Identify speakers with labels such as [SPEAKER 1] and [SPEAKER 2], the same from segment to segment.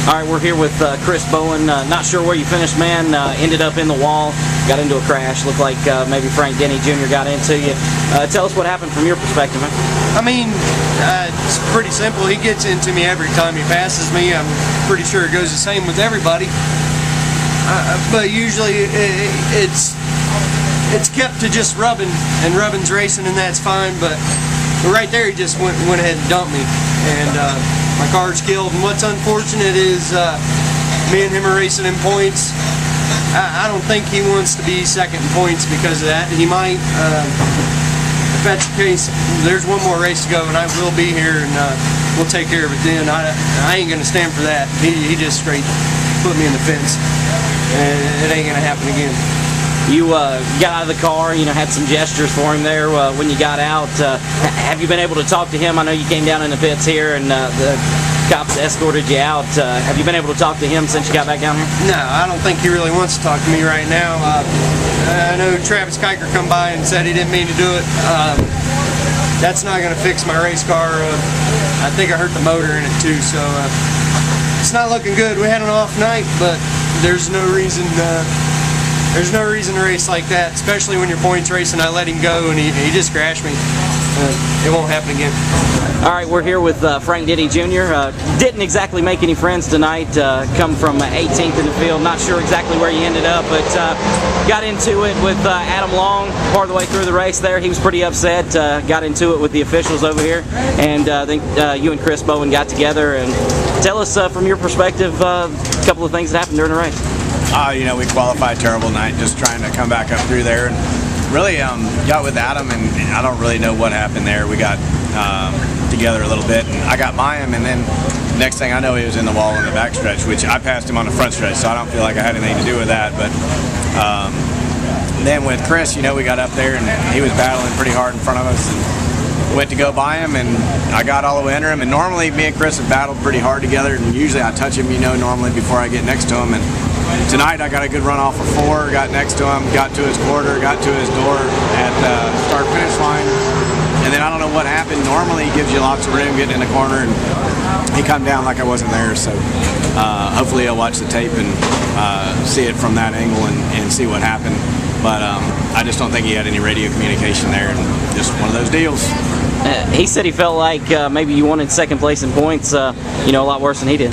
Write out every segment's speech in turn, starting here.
[SPEAKER 1] All right, we're here with Chris Bowen. Not sure where you finished, man. Ended up in the wall, got into a crash. Looked like maybe Frank Denny Jr. got into you. Tell us what happened from your perspective, man.
[SPEAKER 2] I mean, it's pretty simple. He gets into me every time he passes me. I'm pretty sure it goes the same with everybody. But usually it's kept to just rubbing, and rubbing's racing, and that's fine. But right there, he just went ahead and dumped me, and my car's killed. And what's unfortunate is me and him are racing in points. I don't think he wants to be second in points because of that. He might. If that's the case, there's one more race to go, and I will be here, and we'll take care of it then. I ain't gonna stand for that. He just straight put me in the fence, and it ain't gonna happen again.
[SPEAKER 1] You got out of the car, had some gestures for him there when you got out. Have you been able to talk to him? I know you came down in the pits here, and the cops escorted you out. Have you been able to talk to him since you got back down here?
[SPEAKER 2] No, I don't think he really wants to talk to me right now. I know Travis Kiker come by and said he didn't mean to do it. That's not going to fix my race car. I think I hurt the motor in it too, so it's not looking good. We had an off night, but there's no reason to race like that, especially when you're points racing. I let him go, and he just crashed me. It won't happen again.
[SPEAKER 1] All right, we're here with Frank Denny Jr. Didn't exactly make any friends tonight. Come from 18th in the field. Not sure exactly where you ended up, but got into it with Adam Long part of the way through the race there. He was pretty upset. Got into it with the officials over here, and I think you and Chris Bowen got together. And tell us from your perspective a couple of things that happened during the race.
[SPEAKER 3] We qualified terrible night, just trying to come back up through there, and really got with Adam, and I don't really know what happened there. We got together a little bit, and I got by him, and then next thing I know, he was in the wall in the back stretch, which I passed him on the front stretch, so I don't feel like I had anything to do with that. But then with Chris, we got up there, and he was battling pretty hard in front of us, and went to go by him, and I got all the way under him. And normally me and Chris have battled pretty hard together, and usually I touch him, normally before I get next to him. And tonight I got a good run off of 4, got next to him, got to his quarter, got to his door at the start-finish line. And then I don't know what happened. Normally he gives you lots of room getting in the corner, and he come down like I wasn't there. So hopefully I'll watch the tape and see it from that angle and see what happened. But I just don't think he had any radio communication there, and just one of those deals.
[SPEAKER 1] He said he felt like maybe you wanted second place in points, a lot worse than he did.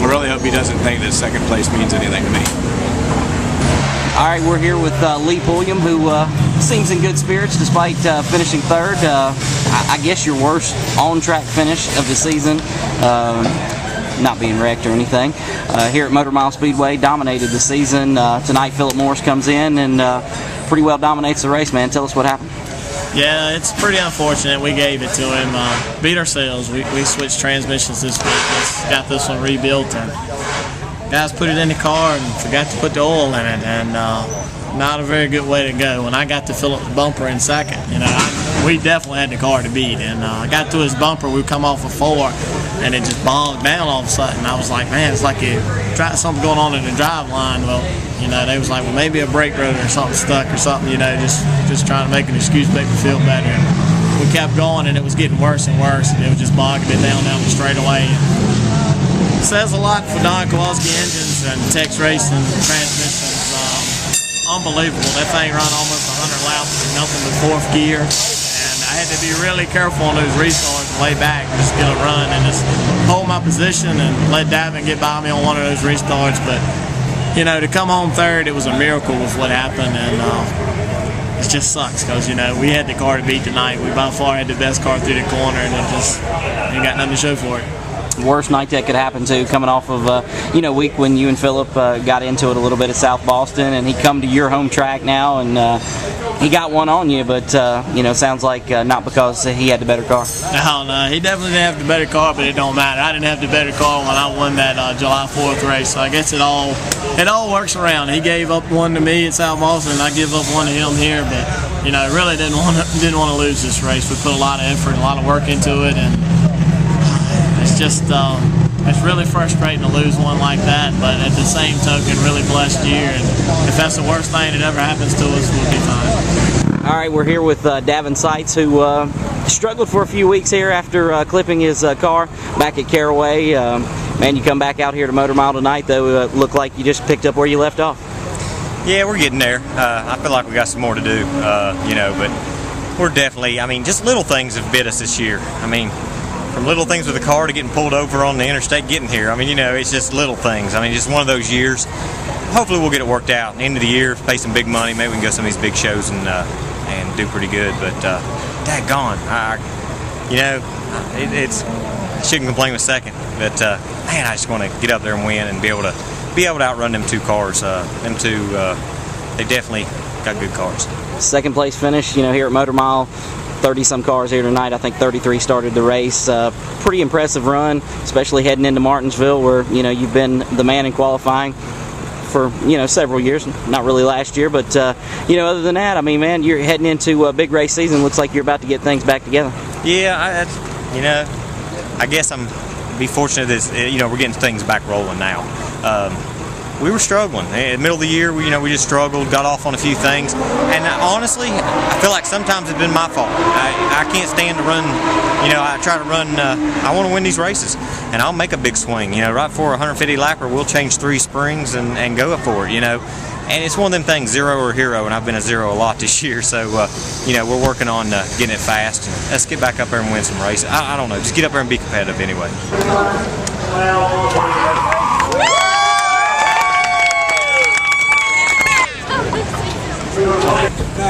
[SPEAKER 3] I really hope he doesn't think that second place means anything to me.
[SPEAKER 1] All right, we're here with Lee Pulliam, who seems in good spirits despite finishing third. I guess your worst on-track finish of the season, not being wrecked or anything. Here at Motor Mile Speedway, dominated the season. Tonight, Philip Morris comes in and pretty well dominates the race, man. Tell us what happened.
[SPEAKER 4] Yeah, it's pretty unfortunate. We gave it to him. Beat ourselves. We switched transmissions this week. Just got this one rebuilt, and guys put it in the car and forgot to put the oil in it, and not a very good way to go. When I got to Philip's bumper in second, we definitely had the car to beat, and I got to his bumper. We come off of 4, and it just bogged down all of a sudden. I was like, man, it's like you tried something going on in the drive line. Well, they was like, well, maybe a brake rotor or something stuck or something, just trying to make an excuse, make me feel better. And we kept going, and it was getting worse and worse, and it was just bogging it down the straightaway. It says a lot for Don Kowalski engines and Tex Racing transmissions. Unbelievable. That thing run almost 100 laps with nothing but 4th gear. And I had to be really careful on those restarts and lay back and just get a run and just hold my position and let Davin get by me on one of those restarts. But, to come home third, it was a miracle with what happened. And it just sucks because, we had the car to beat tonight. We by far had the best car through the corner, and you got nothing to show for it.
[SPEAKER 1] Worst night that could happen to, coming off of week when you and Philip got into it a little bit at South Boston, and he come to your home track now, and he got one on you, but sounds like not because he had the better car.
[SPEAKER 4] No, he definitely didn't have the better car, but it don't matter. I didn't have the better car when I won that July 4th race, so I guess it all works around. He gave up one to me at South Boston, and I give up one to him here, but really didn't want to lose this race. We put a lot of effort, a lot of work into it, and it's just it's really frustrating to lose one like that, but at the same token, really blessed year, and if that's the worst thing that ever happens to us, we'll be fine.
[SPEAKER 1] All right, we're here with Davin Seitz, who struggled for a few weeks here after clipping his car back at Caraway. Man, you come back out here to Motor Mile tonight, though, look like you just picked up where you left off.
[SPEAKER 5] Yeah, we're getting there. I feel like we got some more to do, you know, but we're definitely, I mean, just little things have bit us this year. I mean, from little things with the car to getting pulled over on the interstate getting here. I mean, you know, it's just little things. I mean, just one of those years. Hopefully we'll get it worked out. End of the year, pay some big money. Maybe we can go to some of these big shows and do pretty good. But daggone, you know, it's I shouldn't complain with second. But man, I just want to get up there and win and be able to outrun them two cars. Them two, they definitely got good cars.
[SPEAKER 1] Second place finish, you know, here at Motor Mile. 30-some cars here tonight. I think 33 started the race. Pretty impressive run, especially heading into Martinsville, where, you know, you've been the man in qualifying for, you know, several years. Not really last year, but you know, other than that, I mean, man, you're heading into a big race season. Looks like you're about to get things back together.
[SPEAKER 5] Yeah, you know, I guess I'm be fortunate that, you know, we're getting things back rolling now. We were struggling in the middle of the year. We just struggled, got off on a few things, and honestly, I feel like sometimes it's been my fault. I can't stand to run. You know, I try to run. I want to win these races, and I'll make a big swing. You know, right before a 150 lapper, we'll change 3 springs and go for it. You know, and it's one of them things, zero or hero, and I've been a zero a lot this year. So, you know, we're working on getting it fast. And let's get back up there and win some races. I don't know, just get up there and be competitive anyway.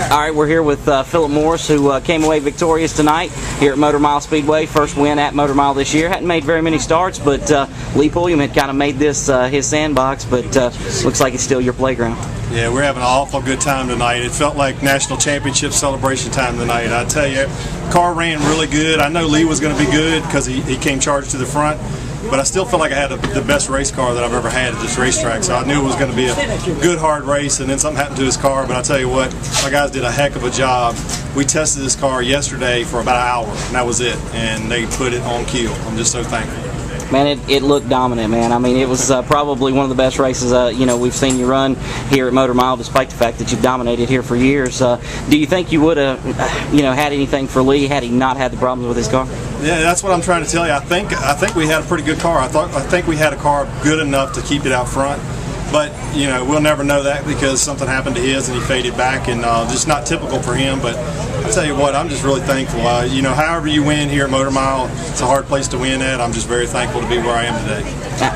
[SPEAKER 1] All right, we're here with Philip Morris, who came away victorious tonight here at Motor Mile Speedway. First win at Motor Mile this year. Hadn't made very many starts, but Lee Pulliam had kind of made this his sandbox, but looks like it's still your playground.
[SPEAKER 6] Yeah, we're having an awful good time tonight. It felt like national championship celebration time tonight. I tell you, car ran really good. I know Lee was going to be good because he came charged to the front. But I still feel like I had the best race car that I've ever had at this racetrack. So I knew it was going to be a good, hard race, and then something happened to his car. But I tell you what, my guys did a heck of a job. We tested this car yesterday for about an hour, and that was it. And they put it on keel. I'm just so thankful.
[SPEAKER 1] Man, it looked dominant, man. I mean, it was probably one of the best races you know, we've seen you run here at Motor Mile, despite the fact that you've dominated here for years. Do you think you would have, you know, had anything for Lee had he not had the problems with his car?
[SPEAKER 6] Yeah, that's what I'm trying to tell you. I think we had a pretty good car. I think we had a car good enough to keep it out front. But, you know, we'll never know that because something happened to his and he faded back, and just not typical for him. But I tell you what, I'm just really thankful. You know, however you win here at Motor Mile, it's a hard place to win at. I'm just very thankful to be where I am today.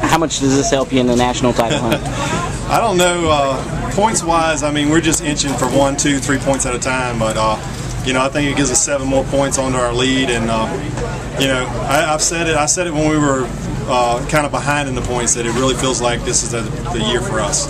[SPEAKER 1] How much does this help you in the national title hunt?
[SPEAKER 6] I don't know. Points-wise, I mean, we're just inching for 1, 2, 3 points at a time. But, you know, I think it gives us 7 more points onto our lead. And, you know, I said it when we were kind of behind in the points, that it really feels like this is the year for us.